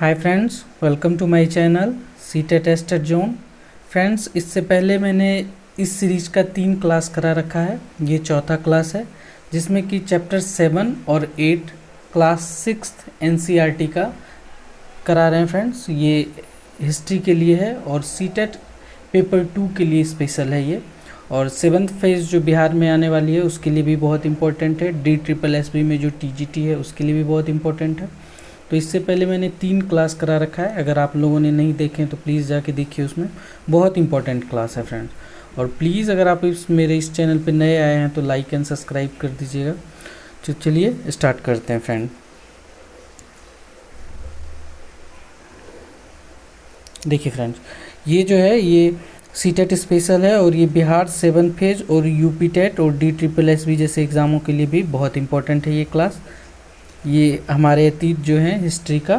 Hi friends, welcome to my channel CTET tester zone. Friends, इससे पहले मैंने इस सीरीज का 3 क्लास करा रखा है। ये चौथा क्लास है जिसमें कि चैप्टर 7 और 8 क्लास 6 एनसीईआरटी का करा रहे हैं। फ्रेंड्स, ये हिस्ट्री के लिए है और सीटेट पेपर 2 के लिए स्पेशल है ये। और 7th फेज़ जो बिहार में आने वाली है उसके लिए भी बहुत इंपॉर्टेंट है। DSSB में जो TGT है उसके लिए भी बहुत इंपॉर्टेंट है। तो इससे पहले मैंने 3 क्लास करा रखा है। अगर आप लोगों ने नहीं देखे तो प्लीज़ जाके देखिए, उसमें बहुत इंपॉर्टेंट क्लास है फ्रेंड्स। और प्लीज़ अगर आप मेरे इस चैनल पे नए आए हैं तो लाइक एंड सब्सक्राइब कर दीजिएगा। तो चलिए स्टार्ट करते हैं फ्रेंड। देखिए फ्रेंड्स, ये जो है ये सीटेट स्पेशल है और ये बिहार 7th फेज और यूपी टेट और DSSB जैसे एग्ज़ामों के लिए भी बहुत इंपॉर्टेंट है ये क्लास। ये हमारे अतीत जो है हिस्ट्री का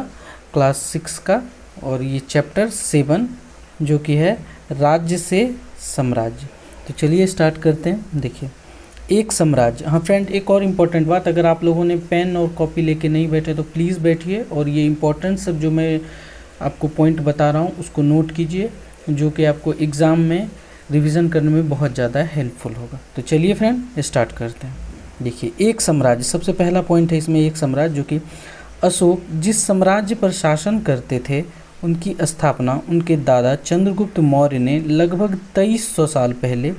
क्लास 6 का, और ये चैप्टर 7 जो कि है राज्य से साम्राज्य। तो चलिए स्टार्ट करते हैं। देखिए, एक साम्राज्य। हाँ फ्रेंड, एक और इम्पोर्टेंट बात, अगर आप लोगों ने पेन और कॉपी लेके नहीं बैठे तो प्लीज़ बैठिए और ये इम्पोर्टेंट सब जो मैं आपको पॉइंट बता रहा हूँ उसको नोट कीजिए, जो कि आपको एग्ज़ाम में रिवीजन करने में बहुत ज़्यादा हेल्पफुल होगा। तो चलिए फ्रेंड स्टार्ट करते हैं। देखिए, एक साम्राज्य, सबसे पहला पॉइंट है इसमें एक साम्राज्य, जो कि अशोक जिस साम्राज्य पर शासन करते थे उनकी स्थापना उनके दादा चंद्रगुप्त मौर्य ने लगभग 2300 साल पहले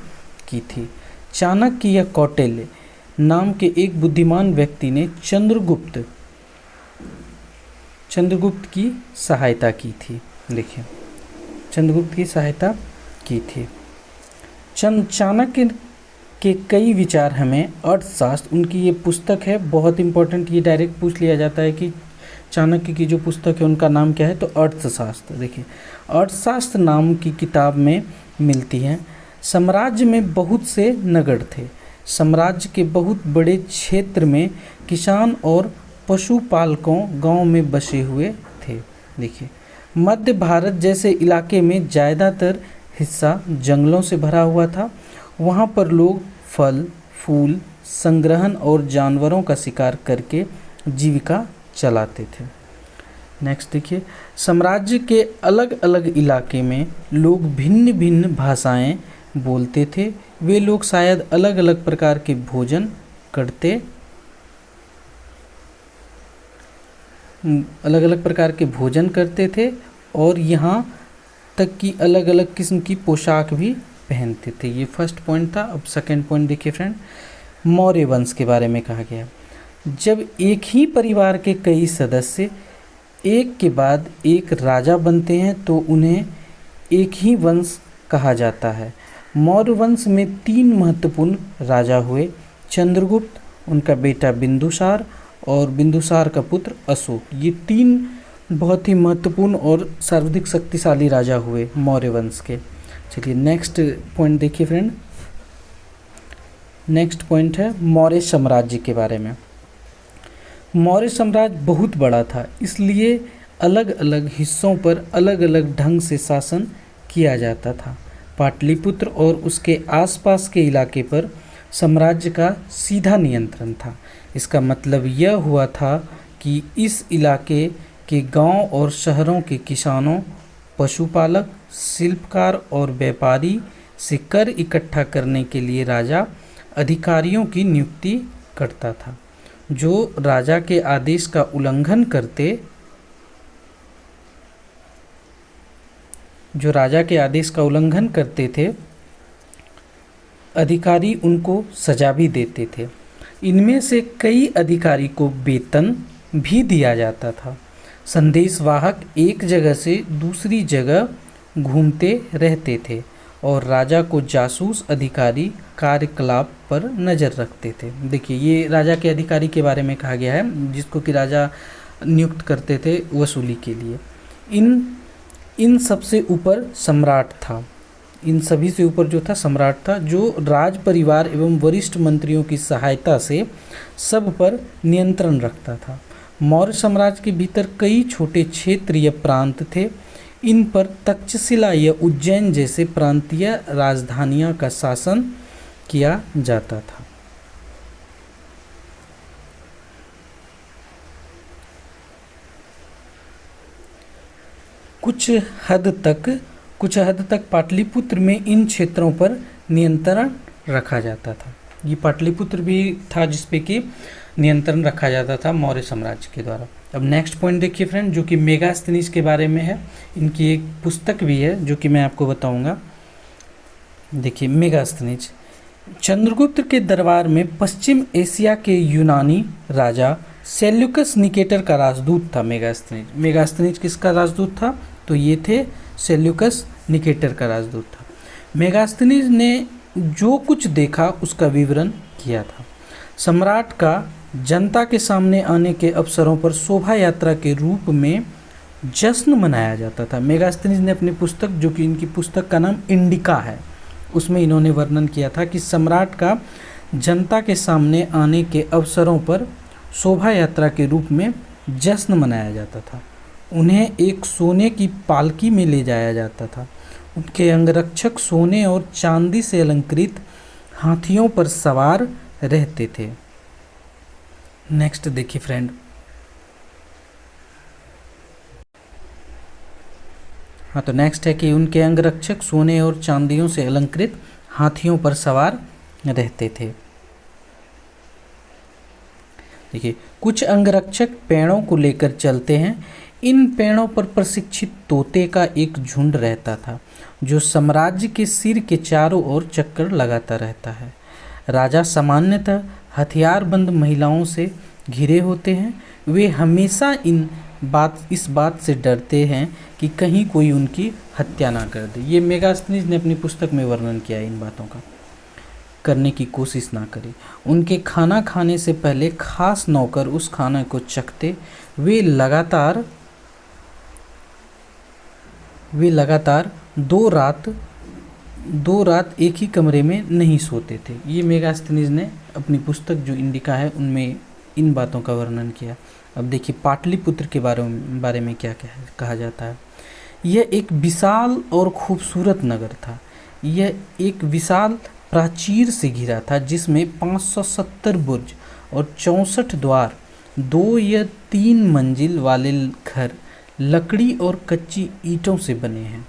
की थी। चाणक्य या कौटिल्य नाम के एक बुद्धिमान व्यक्ति ने चंद्रगुप्त की सहायता की थी। देखिए, चंद्रगुप्त की सहायता की थी। चाणक्य के कई विचार हमें अर्थशास्त्र, उनकी ये पुस्तक है बहुत इंपॉर्टेंट। ये डायरेक्ट पूछ लिया जाता है कि चाणक्य की जो पुस्तक है उनका नाम क्या है, तो अर्थशास्त्र। देखिए, अर्थशास्त्र नाम की किताब में मिलती है। साम्राज्य में बहुत से नगर थे। साम्राज्य के बहुत बड़े क्षेत्र में किसान और पशुपालकों गांव में बसे हुए थे। देखिए, मध्य भारत जैसे इलाके में ज़्यादातर हिस्सा जंगलों से भरा हुआ था। वहाँ पर लोग फल फूल संग्रहण और जानवरों का शिकार करके जीविका चलाते थे। नेक्स्ट देखिए, साम्राज्य के अलग अलग इलाके में लोग भिन्न भिन्न भाषाएं बोलते थे। वे लोग शायद अलग अलग प्रकार के भोजन करते थे और यहाँ तक कि अलग अलग किस्म की पोशाक भी पहनते थे। ये फर्स्ट पॉइंट था। अब सेकंड पॉइंट देखिए फ्रेंड, मौर्य वंश के बारे में कहा गया। जब एक ही परिवार के कई सदस्य एक के बाद एक राजा बनते हैं तो उन्हें एक ही वंश कहा जाता है। मौर्य वंश में 3 महत्वपूर्ण राजा हुए, चंद्रगुप्त, उनका बेटा बिंदुसार और बिंदुसार का पुत्र अशोक। ये 3 बहुत ही महत्वपूर्ण और सर्वाधिक शक्तिशाली राजा हुए मौर्य वंश के। चलिए नेक्स्ट पॉइंट देखिए फ्रेंड। नेक्स्ट पॉइंट है मौर्य साम्राज्य के बारे में। मौर्य साम्राज्य बहुत बड़ा था, इसलिए अलग अलग हिस्सों पर अलग अलग ढंग से शासन किया जाता था। पाटलिपुत्र और उसके आसपास के इलाके पर साम्राज्य का सीधा नियंत्रण था। इसका मतलब यह हुआ था कि इस इलाके के गांव और शहरों के किसानों, पशुपालक, शिल्पकार और व्यापारी से कर इकट्ठा करने के लिए राजा अधिकारियों की नियुक्ति करता था, जो राजा के आदेश का उल्लंघन करते थे अधिकारी उनको सजा भी देते थे। इनमें से कई अधिकारी को वेतन भी दिया जाता था। संदेशवाहक एक जगह से दूसरी जगह घूमते रहते थे और राजा को जासूस अधिकारी कार्यकलाप पर नज़र रखते थे। देखिए, ये राजा के अधिकारी के बारे में कहा गया है, जिसको कि राजा नियुक्त करते थे वसूली के लिए। इन सबसे ऊपर सम्राट था। इन सभी से ऊपर जो था सम्राट था, जो राज परिवार एवं वरिष्ठ मंत्रियों की सहायता से सब पर नियंत्रण रखता था। मौर्य साम्राज्य के भीतर कई छोटे क्षेत्र या प्रांत थे। इन पर तक्षशिला या उज्जैन जैसे प्रांतीय राजधानियां का शासन किया जाता था। कुछ हद तक पाटलिपुत्र में इन क्षेत्रों पर नियंत्रण रखा जाता था। ये पाटलिपुत्र भी था जिसपे कि नियंत्रण रखा जाता था मौर्य साम्राज्य के द्वारा। अब नेक्स्ट पॉइंट देखिए फ्रेंड, जो कि मेगास्थनीज के बारे में है। इनकी एक पुस्तक भी है जो कि मैं आपको बताऊंगा। देखिए मेगास्थनीज, चंद्रगुप्त के दरबार में पश्चिम एशिया के यूनानी राजा सेल्यूकस निकेटर का राजदूत था मेगास्थनीज। मेगास्थनीज किसका राजदूत था? तो ये थे सेल्यूकस निकेटर का राजदूत था। मेगास्थनीज ने जो कुछ देखा उसका विवरण किया था। सम्राट का जनता के सामने आने के अवसरों पर शोभा यात्रा के रूप में जश्न मनाया जाता था। मेगास्थनीज ने अपनी पुस्तक, जो कि इनकी पुस्तक का नाम इंडिका है, उसमें इन्होंने वर्णन किया था कि सम्राट का जनता के सामने आने के अवसरों पर शोभा यात्रा के रूप में जश्न मनाया जाता था। उन्हें एक सोने की पालकी में ले जाया जाता था। उनके अंगरक्षक सोने और चांदी से अलंकृत हाथियों पर सवार रहते थे। नेक्स्ट देखिए फ्रेंड, हाँ तो नेक्स्ट है कि उनके अंगरक्षक सोने और चांदियों से अलंकृत हाथियों पर सवार रहते थे। देखिए, कुछ अंगरक्षक पेड़ों को लेकर चलते हैं। इन पेड़ों पर प्रशिक्षित तोते का एक झुंड रहता था जो साम्राज्य के सिर के चारों ओर चक्कर लगाता रहता है। राजा सामान्यतः हथियारबंद महिलाओं से घिरे होते हैं। वे हमेशा इस बात से डरते हैं कि कहीं कोई उनकी हत्या ना कर दे। ये मेगास्थनीज ने अपनी पुस्तक में वर्णन किया है, इन बातों का करने की कोशिश ना करे। उनके खाना खाने से पहले खास नौकर उस खाने को चखते। वे लगातार दो रात एक ही कमरे में नहीं सोते थे। ये मेगास्थनीज ने अपनी पुस्तक जो इंडिका है उनमें इन बातों का वर्णन किया। अब देखिए पाटलिपुत्र के बारे में क्या कहा जाता है। यह एक विशाल और खूबसूरत नगर था। यह एक विशाल प्राचीर से घिरा था जिसमें 570 बुर्ज और 64 द्वार, 2 या 3 मंजिल वाले घर लकड़ी और कच्ची ईंटों से बने हैं।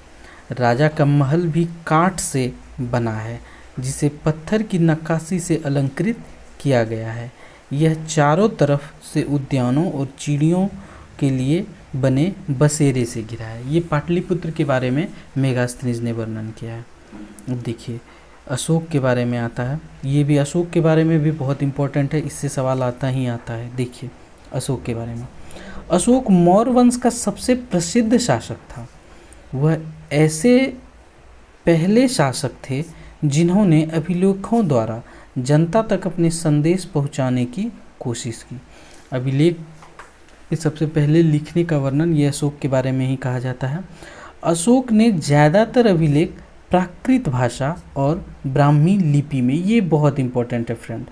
राजा का महल भी काठ से बना है जिसे पत्थर की नक्काशी से अलंकृत किया गया है। यह चारों तरफ से उद्यानों और चिड़ियों के लिए बने बसेरे से घिरा है। ये पाटलिपुत्र के बारे में मेगास्थनीज ने वर्णन किया है। अब देखिए अशोक के बारे में आता है। ये भी अशोक के बारे में भी बहुत इंपॉर्टेंट है, इससे सवाल आता है। देखिए अशोक के बारे में, अशोक मौर्य वंश का सबसे प्रसिद्ध शासक था। वह ऐसे पहले शासक थे जिन्होंने अभिलेखों द्वारा जनता तक अपने संदेश पहुंचाने की कोशिश की। अभिलेख के सबसे पहले लिखने का वर्णन ये अशोक के बारे में ही कहा जाता है। अशोक ने ज़्यादातर अभिलेख प्राकृत भाषा और ब्राह्मी लिपि में, ये बहुत इंपॉर्टेंट है फ्रेंड,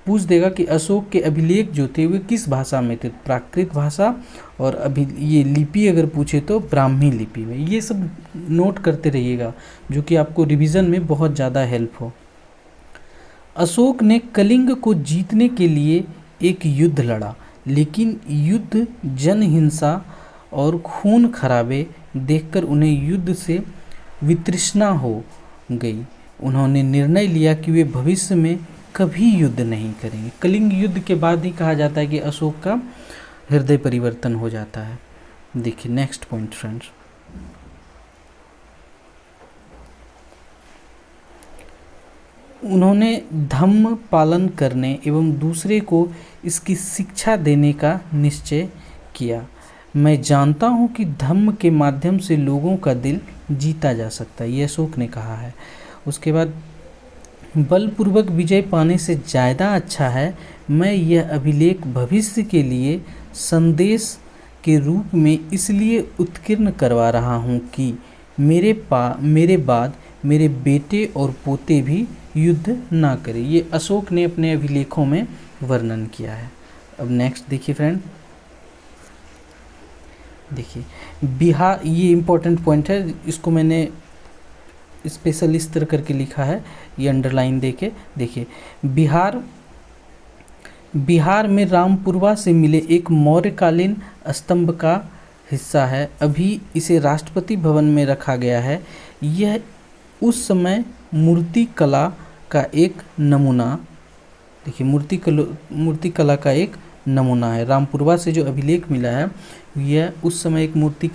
पूछ देगा कि अशोक के अभिलेख जो थे वे किस भाषा में थे, प्राकृत भाषा, और ये लिपि अगर पूछे तो ब्राह्मी लिपि में। ये सब नोट करते रहिएगा जो कि आपको रिवीजन में बहुत ज़्यादा हेल्प हो। अशोक ने कलिंग को जीतने के लिए एक युद्ध लड़ा, लेकिन युद्ध जनहिंसा और खून खराबे देखकर उन्हें युद्ध से वितृष्णा हो गई। उन्होंने निर्णय लिया कि वे भविष्य में कभी युद्ध नहीं करेंगे। कलिंग युद्ध के बाद ही कहा जाता है कि अशोक का हृदय परिवर्तन हो जाता है। देखिए नेक्स्ट पॉइंट फ्रेंड्स, उन्होंने धम्म पालन करने एवं दूसरे को इसकी शिक्षा देने का निश्चय किया। मैं जानता हूँ कि धम्म के माध्यम से लोगों का दिल जीता जा सकता है, ये अशोक ने कहा है। उसके बाद बलपूर्वक विजय पाने से ज़्यादा अच्छा है मैं यह अभिलेख भविष्य के लिए संदेश के रूप में इसलिए उत्कीर्ण करवा रहा हूँ कि मेरे बाद मेरे बेटे और पोते भी युद्ध ना करें। ये अशोक ने अपने अभिलेखों में वर्णन किया है। अब नेक्स्ट देखिए फ्रेंड, देखिए बिहार, ये इम्पोर्टेंट पॉइंट है, इसको मैंने स्पेशल इस तरह करके लिखा है, ये अंडरलाइन देके देखिए। बिहार में रामपुरवा से मिले एक मौर्यकालीन स्तंभ का हिस्सा है, अभी इसे राष्ट्रपति भवन में रखा गया है। यह उस समय मूर्ति कला का एक नमूना, देखिए मूर्ति कला का एक नमूना है। रामपुरवा से जो अभिलेख मिला है यह उस समय एक मूर्ति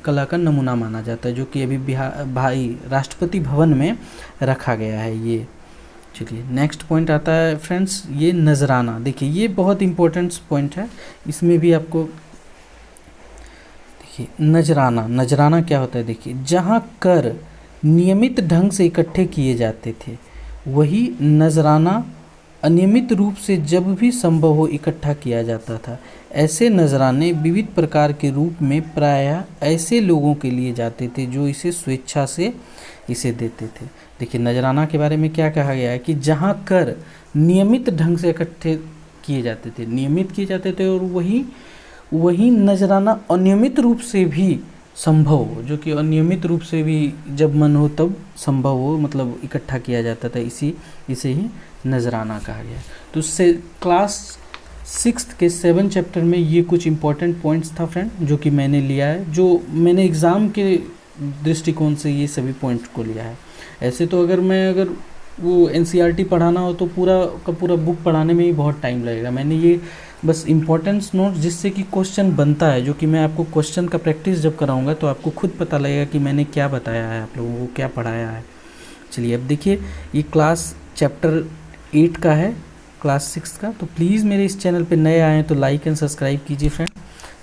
कला का नमूना माना जाता है, जो कि अभी भाई राष्ट्रपति भवन में रखा गया है ये। चलिए नेक्स्ट पॉइंट आता है फ्रेंड्स, ये नजराना। देखिए ये बहुत इंपॉर्टेंट पॉइंट है, इसमें भी आपको देखिए नजराना क्या होता है। देखिए जहाँ कर नियमित ढंग से इकट्ठे किए जाते थे, वही नजराना अनियमित रूप से जब भी संभव हो इकट्ठा किया जाता था। ऐसे नजराने विविध प्रकार के रूप में प्रायः ऐसे लोगों के लिए जाते थे जो इसे स्वेच्छा से इसे देते थे। देखिए नजराना के बारे में क्या कहा गया है कि जहाँ कर नियमित ढंग से इकट्ठे किए जाते थे, नियमित किए जाते थे, और वही नजराना अनियमित रूप से भी संभव हो, जो कि अनियमित रूप से भी जब मन हो तब संभव हो, मतलब इकट्ठा किया जाता था, इसे ही नजराना कहा गया। तो उससे क्लास 6 के 7 चैप्टर में ये कुछ इंपॉर्टेंट पॉइंट्स था फ्रेंड, जो कि मैंने लिया है, जो मैंने एग्ज़ाम के दृष्टिकोण से ये सभी पॉइंट को लिया है। ऐसे तो अगर वो एनसीईआरटी पढ़ाना हो तो पूरा का पूरा बुक पढ़ाने में ही बहुत टाइम लगेगा। मैंने ये बस इम्पोर्टेंस नोट जिससे कि क्वेश्चन बनता है, जो कि मैं आपको क्वेश्चन का प्रैक्टिस जब कराऊंगा तो आपको खुद पता लगेगा कि मैंने क्या बताया है, आप लोगों को क्या पढ़ाया है। चलिए अब देखिए ये क्लास चैप्टर 8 का है, क्लास 6 का। तो प्लीज़ मेरे इस चैनल पे नए आए हैं तो लाइक एंड सब्सक्राइब कीजिए फ्रेंड।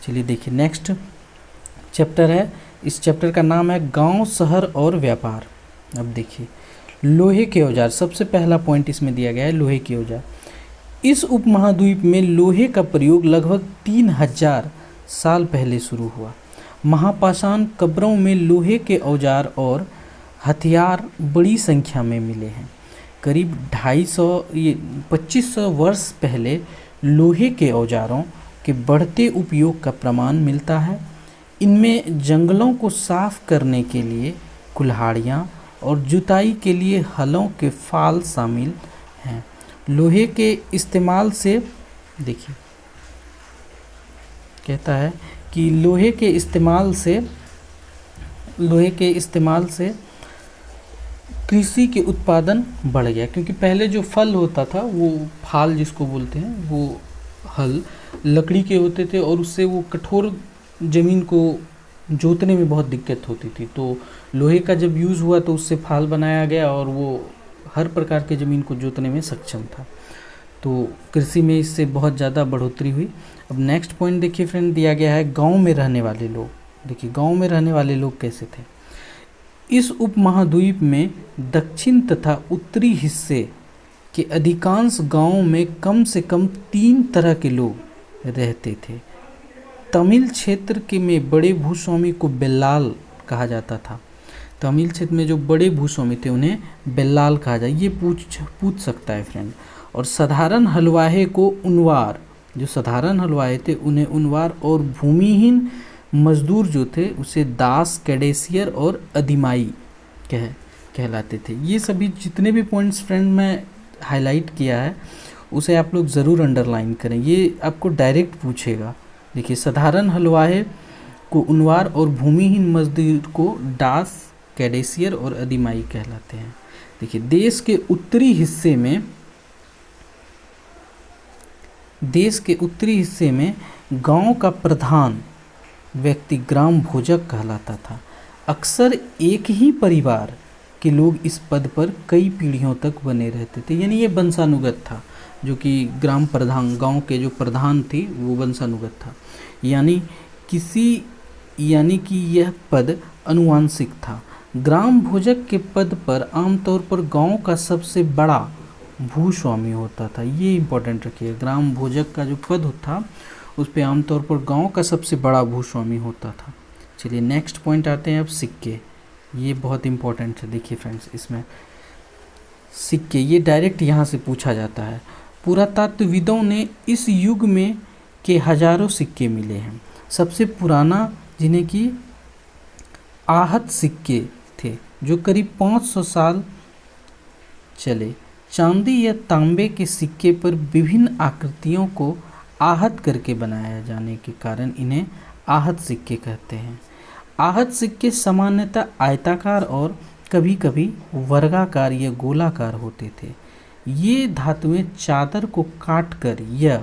चलिए देखिए नेक्स्ट चैप्टर है, इस चैप्टर का नाम है गांव, शहर और व्यापार। अब देखिए लोहे के औजार, सबसे पहला पॉइंट इसमें दिया गया है लोहे के औजार। इस उपमहाद्वीप में लोहे का प्रयोग लगभग 3000 साल पहले शुरू हुआ। महापाषाण कब्रों में लोहे के औजार और हथियार बड़ी संख्या में मिले हैं। करीब 2500 वर्ष पहले लोहे के औजारों के बढ़ते उपयोग का प्रमाण मिलता है। इनमें जंगलों को साफ करने के लिए कुल्हाड़ियाँ और जुताई के लिए हलों के फाल शामिल हैं। लोहे के इस्तेमाल से देखिए कहता है कि लोहे के इस्तेमाल से कृषि के उत्पादन बढ़ गया, क्योंकि पहले जो फल होता था वो फाल जिसको बोलते हैं, वो हल लकड़ी के होते थे और उससे वो कठोर ज़मीन को जोतने में बहुत दिक्कत होती थी। तो लोहे का जब यूज़ हुआ तो उससे फाल बनाया गया और वो हर प्रकार के ज़मीन को जोतने में सक्षम था। तो कृषि में इससे बहुत ज़्यादा बढ़ोतरी हुई। अब नेक्स्ट पॉइंट देखिए फ्रेंड, दिया गया है गांव में रहने वाले लोग। देखिए गांव में रहने वाले लोग कैसे थे। इस उपमहाद्वीप में दक्षिण तथा उत्तरी हिस्से के अधिकांश गांवों में कम से कम 3 तरह के लोग रहते थे। तमिल क्षेत्र के में बड़े भूस्वामी को बेल्लाल कहा जाता था। तमिल क्षेत्र में जो बड़े भूस्वामी थे उन्हें बेल्लाल कहा जाए, ये पूछ सकता है फ्रेंड। और साधारण हलवाहे को उनवार, जो साधारण हलवाहे थे उन्हें उनवार, और भूमिहीन मजदूर जो थे उसे दास, कैडेसियर और अधिमाई कहलाते थे। ये सभी जितने भी पॉइंट्स फ्रेंड मैं हाईलाइट किया है उसे आप लोग ज़रूर अंडरलाइन करें, ये आपको डायरेक्ट पूछेगा। देखिए साधारण हलवाहे को उनवार और भूमिहीन मजदूर को दास, कैडेसियर और अधिमाई कहलाते हैं। देखिए देश के उत्तरी हिस्से में गांव का प्रधान व्यक्ति ग्राम भोजक कहलाता था। अक्सर एक ही परिवार के लोग इस पद पर कई पीढ़ियों तक बने रहते थे, यानी ये वंशानुगत था, जो कि ग्राम प्रधान, गांव के जो प्रधान थे वो वंशानुगत था, यानी कि यह पद अनुवांशिक था। ग्राम भोजक के पद पर आमतौर पर गांव का सबसे बड़ा भूस्वामी होता था। ये इंपॉर्टेंट रखिए, ग्राम भोजक का जो पद था उस पे आमतौर पर गांव का सबसे बड़ा भूस्वामी होता था। चलिए नेक्स्ट पॉइंट आते हैं अब सिक्के। ये बहुत इंपॉर्टेंट है। देखिए फ्रेंड्स इसमें सिक्के, ये डायरेक्ट यहाँ से पूछा जाता है। पुरातत्वविदों ने इस युग में के हजारों सिक्के मिले हैं। सबसे पुराना जिन्हें कि आहत सिक्के थे, जो करीब 500 साल चले। चांदी या तांबे के सिक्के पर विभिन्न आकृतियों को आहत करके बनाया जाने के कारण इन्हें आहत सिक्के कहते हैं। आहत सिक्के सामान्यतः आयताकार और कभी कभी वर्गाकार या गोलाकार होते थे। ये धातुएं चादर को काटकर या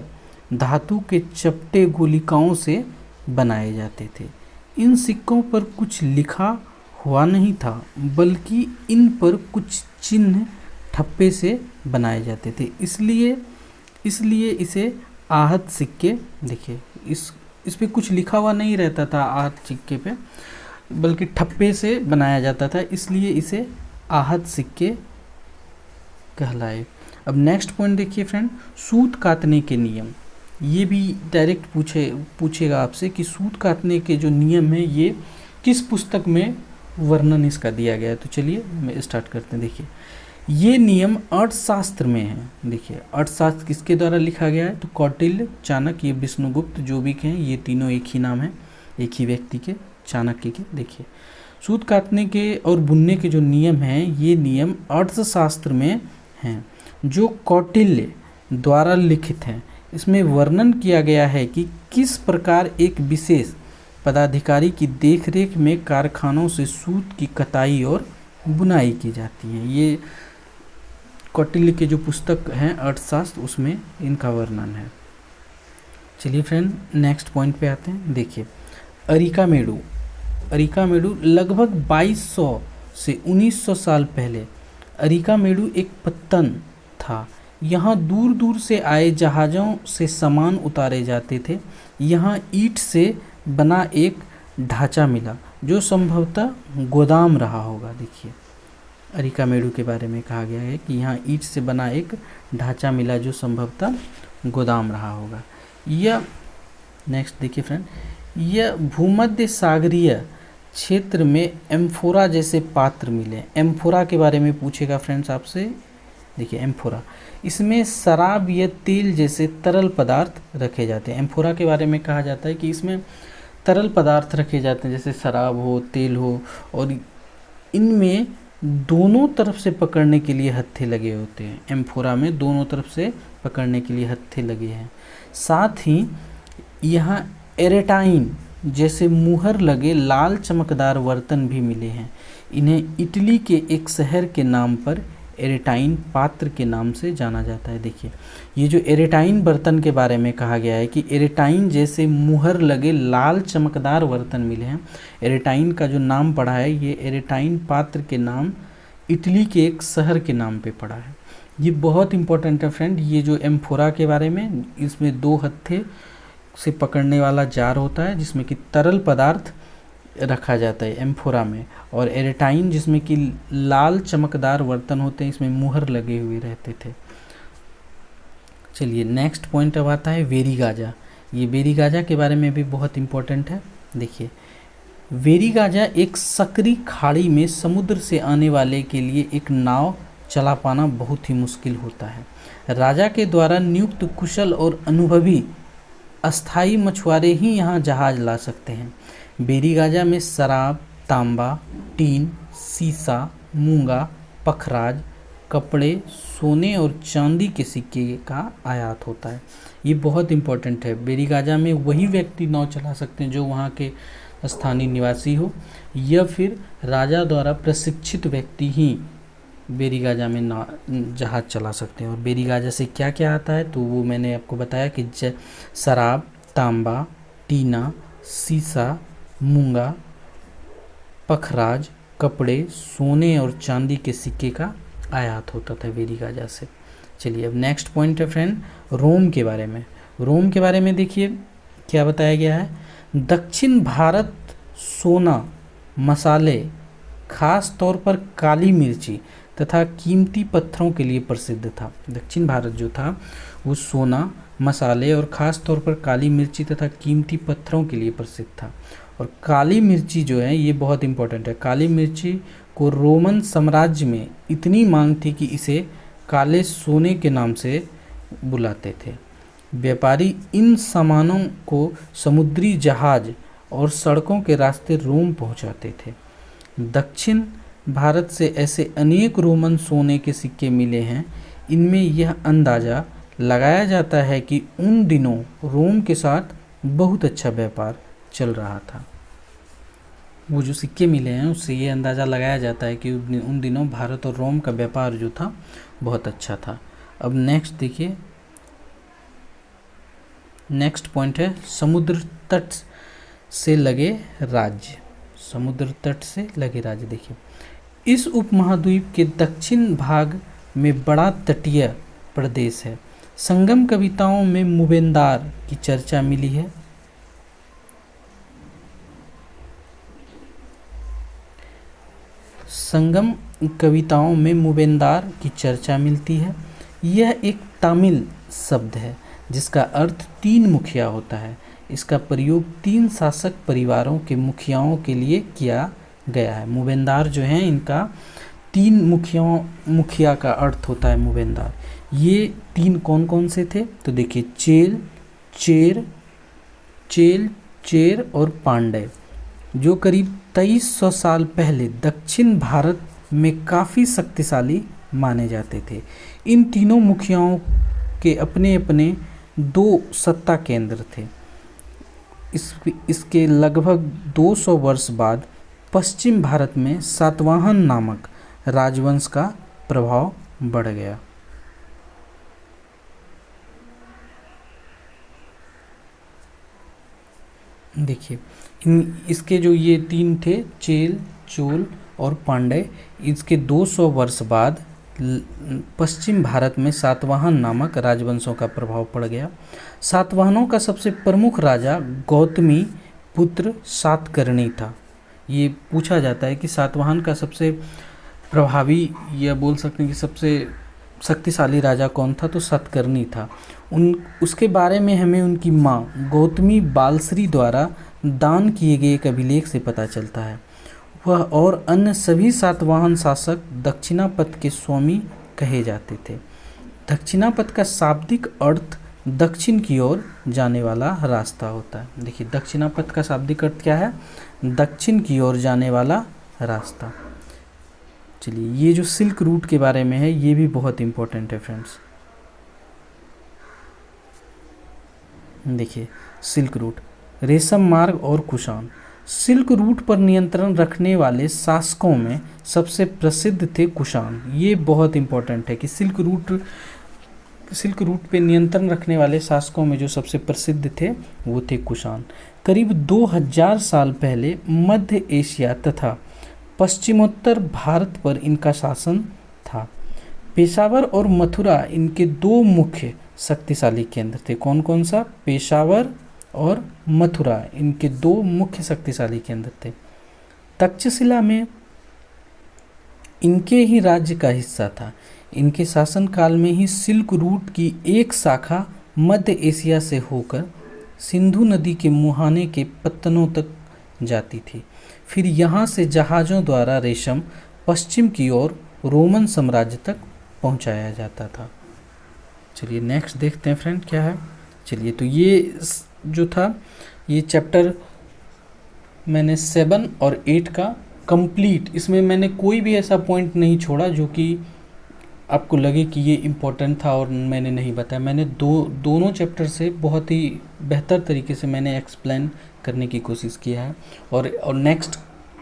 धातु के चपटे गोलिकाओं से बनाए जाते थे। इन सिक्कों पर कुछ लिखा हुआ नहीं था, बल्कि इन पर कुछ चिन्ह ठप्पे से बनाए जाते थे, इसलिए इसे आहत सिक्के, देखिए इस पे कुछ लिखा हुआ नहीं रहता था आहत सिक्के पे, बल्कि ठप्पे से बनाया जाता था, इसलिए इसे आहत सिक्के कहलाए। अब नेक्स्ट पॉइंट देखिए फ्रेंड, सूत काटने के नियम। ये भी डायरेक्ट पूछेगा आपसे कि सूत काटने के जो नियम है ये किस पुस्तक में वर्णन इसका दिया गया है। तो चलिए मैं स्टार्ट करते हैं। देखिए ये नियम अर्थशास्त्र में है। देखिए अर्थशास्त्र किसके द्वारा लिखा गया है, तो कौटिल्य, चाणक्य, विष्णुगुप्त, जो भी कहें, ये तीनों एक ही नाम है, एक ही व्यक्ति के, चाणक्य के। देखिए सूत काटने के और बुनने के जो नियम हैं, ये नियम अर्थशास्त्र में हैं, जो कौटिल्य द्वारा लिखित हैं। इसमें वर्णन किया गया है कि किस प्रकार एक विशेष पदाधिकारी की देखरेख में कारखानों से सूत की कताई और बुनाई की जाती है। ये कौटिल्य के जो पुस्तक हैं अर्थशास्त्र, उसमें इनका वर्णन है। चलिए फ्रेंड नेक्स्ट पॉइंट पे आते हैं। देखिए अरिकामेडु लगभग 2200 से 1900 साल पहले अरिकामेडु एक पत्तन था। यहाँ दूर दूर से आए जहाज़ों से सामान उतारे जाते थे। यहाँ ईंट से बना एक ढांचा मिला जो संभवतः गोदाम रहा होगा। देखिए अरिकामेडु के बारे में कहा गया है कि यहाँ ईंट से बना एक ढांचा मिला जो संभवतः गोदाम रहा होगा। यह नेक्स्ट देखिए फ्रेंड, यह भूमध्य सागरीय क्षेत्र में एम्फोरा जैसे पात्र मिले। एम्फोरा के बारे में पूछेगा फ्रेंड्स आपसे। देखिए एम्फोरा, इसमें शराब या तेल जैसे तरल पदार्थ रखे जाते हैं। एम्फोरा के बारे में कहा जाता है कि इसमें तरल पदार्थ रखे जाते हैं, जैसे शराब हो, तेल हो, और इनमें दोनों तरफ से पकड़ने के लिए हत्थे लगे होते हैं। एम्फोरा में दोनों तरफ से पकड़ने के लिए हत्थे लगे हैं। साथ ही यहाँ एरेटाइन जैसे मुहर लगे लाल चमकदार बर्तन भी मिले हैं। इन्हें इटली के एक शहर के नाम पर एरेटाइन पात्र के नाम से जाना जाता है। देखिए ये जो एरेटाइन बर्तन के बारे में कहा गया है कि एरेटाइन जैसे मुहर लगे लाल चमकदार बर्तन मिले हैं। एरेटाइन का जो नाम पड़ा है, ये एरेटाइन पात्र के नाम इटली के एक शहर के नाम पे पड़ा है। ये बहुत इंपॉर्टेंट है फ्रेंड। ये जो एम्फोरा के बारे में, इसमें 2 हत्थे से पकड़ने वाला जार होता है जिसमें कि तरल पदार्थ रखा जाता है एम्फोरा में, और एरेटाइन जिसमें कि लाल चमकदार बर्तन होते हैं, इसमें मुहर लगे हुए रहते थे। चलिए नेक्स्ट पॉइंट अब आता है वेरीगाजा। ये वेरीगाजा के बारे में भी बहुत इंपॉर्टेंट है। देखिए वेरीगाजा एक सकरी खाड़ी में समुद्र से आने वाले के लिए एक नाव चला पाना बहुत ही मुश्किल होता है। राजा के द्वारा नियुक्त कुशल और अनुभवी अस्थाई मछुआरे ही यहाँ जहाज ला सकते हैं। वेरीगाजा में शराब, तांबा, टीन, सीसा, मूंगा, पखराज, कपड़े, सोने और चांदी के सिक्के का आयात होता है। ये बहुत इंपॉर्टेंट है। वेरीगाजा में वही व्यक्ति नाव चला सकते हैं जो वहाँ के स्थानीय निवासी हो, या फिर राजा द्वारा प्रशिक्षित व्यक्ति ही वेरीगाजा में जहाज चला सकते हैं। और वेरीगाजा से क्या क्या आता है, तो वो मैंने आपको बताया कि शराब, तांबा, टीना, सीसा, मूंगा, पखराज, कपड़े, सोने और चांदी के सिक्के का आयात होता था वेरीगाजा से। चलिए अब नेक्स्ट पॉइंट है फ्रेंड रोम के बारे में। रोम के बारे में देखिए क्या बताया गया है। दक्षिण भारत सोना, मसाले, खास तौर पर काली मिर्ची तथा कीमती पत्थरों के लिए प्रसिद्ध था। दक्षिण भारत जो था वो सोना, मसाले और ख़ास तौर पर काली मिर्ची तथा कीमती पत्थरों के लिए प्रसिद्ध था। और काली मिर्ची जो है ये बहुत इंपॉर्टेंट है। काली मिर्ची को रोमन साम्राज्य में इतनी मांग थी कि इसे काले सोने के नाम से बुलाते थे। व्यापारी इन सामानों को समुद्री जहाज और सड़कों के रास्ते रोम पहुंचाते थे। दक्षिण भारत से ऐसे अनेक रोमन सोने के सिक्के मिले हैं। इनमें यह अंदाज़ा लगाया जाता है कि उन दिनों रोम के साथ बहुत अच्छा व्यापार चल रहा था। वो जो सिक्के मिले हैं उससे ये अंदाज़ा लगाया जाता है कि उन दिनों भारत और रोम का व्यापार जो था बहुत अच्छा था। अब नेक्स्ट देखिए, नेक्स्ट पॉइंट है समुद्र तट से लगे राज्य। समुद्र तट से लगे राज्य देखिए, इस उपमहाद्वीप के दक्षिण भाग में बड़ा तटीय प्रदेश है। संगम कविताओं में मुबेंदार की चर्चा मिली है। संगम कविताओं में मुबेंदार की चर्चा मिलती है। यह एक तमिल शब्द है जिसका अर्थ तीन मुखिया होता है। इसका प्रयोग तीन शासक परिवारों के मुखियाओं के लिए किया गया है। मुबेंदार जो हैं इनका तीन मुखिया का अर्थ होता है मुबेंदार। ये तीन कौन कौन से थे तो देखिए, चेर और पांड्य, जो करीब 2300 साल पहले दक्षिण भारत में काफ़ी शक्तिशाली माने जाते थे। इन तीनों मुखियाओं के अपने अपने 2 सत्ता केंद्र थे। इसके लगभग 200 वर्ष बाद पश्चिम भारत में सातवाहन नामक राजवंश का प्रभाव बढ़ गया। देखिए, इसके जो ये तीन थे, चेल, चोल और पांड्य, इसके 200 वर्ष बाद पश्चिम भारत में सातवाहन नामक राजवंशों का प्रभाव पड़ गया। सातवाहनों का सबसे प्रमुख राजा गौतमी पुत्र सातकर्णी था। ये पूछा जाता है कि सातवाहन का सबसे प्रभावी या बोल सकते हैं कि सबसे शक्तिशाली राजा कौन था, तो सातकर्णी था। उसके बारे में हमें उनकी माँ गौतमी बालश्री द्वारा दान किए गए एक अभिलेख से पता चलता है। वह और अन्य सभी सातवाहन शासक दक्षिणापथ के स्वामी कहे जाते थे। दक्षिणापथ का शाब्दिक अर्थ दक्षिण की ओर जाने वाला रास्ता होता है। देखिए, दक्षिणापथ का शाब्दिक अर्थ क्या है, दक्षिण की ओर जाने वाला रास्ता। चलिए, ये जो सिल्क रूट के बारे में है ये भी बहुत इंपॉर्टेंट है फ्रेंड्स। देखिए, सिल्क रूट, रेशम मार्ग और कुषाण। सिल्क रूट पर नियंत्रण रखने वाले शासकों में सबसे प्रसिद्ध थे कुषाण। ये बहुत इंपॉर्टेंट है कि सिल्क रूट पे नियंत्रण रखने वाले शासकों में जो सबसे प्रसिद्ध थे वो थे कुषाण। करीब 2000 साल पहले मध्य एशिया तथा पश्चिमोत्तर भारत पर इनका शासन था। पेशावर और मथुरा इनके 2 मुख्य शक्तिशाली केंद्र थे। कौन कौन सा, पेशावर और मथुरा इनके 2 मुख्य शक्तिशाली केंद्र थे। तक्षशिला में इनके ही राज्य का हिस्सा था। इनके शासनकाल में ही सिल्क रूट की एक शाखा मध्य एशिया से होकर सिंधु नदी के मुहाने के पत्तनों तक जाती थी। फिर यहाँ से जहाज़ों द्वारा रेशम पश्चिम की ओर रोमन साम्राज्य तक पहुँचाया जाता था। चलिए नेक्स्ट देखते हैं फ्रेंड क्या है। चलिए, तो ये जो था ये चैप्टर मैंने 7 और 8 का कंप्लीट, इसमें मैंने कोई भी ऐसा पॉइंट नहीं छोड़ा जो कि आपको लगे कि ये इम्पोर्टेंट था और मैंने नहीं बताया। मैंने दोनों चैप्टर से बहुत ही बेहतर तरीके से मैंने एक्सप्लेन करने की कोशिश किया है। और नेक्स्ट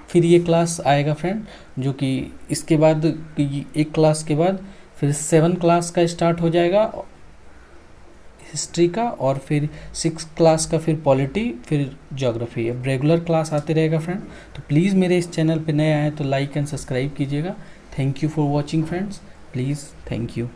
फिर ये क्लास आएगा फ्रेंड, जो कि इसके बाद एक क्लास के बाद फिर 7 क्लास का स्टार्ट हो जाएगा हिस्ट्री का, और फिर 6 क्लास का फिर पॉलिटी, फिर ज्योग्राफी। अब रेगुलर क्लास आते रहेगा फ्रेंड। तो प्लीज़ मेरे इस चैनल पे नए आए तो लाइक एंड सब्सक्राइब कीजिएगा। Thank you for watching friends, please, thank you.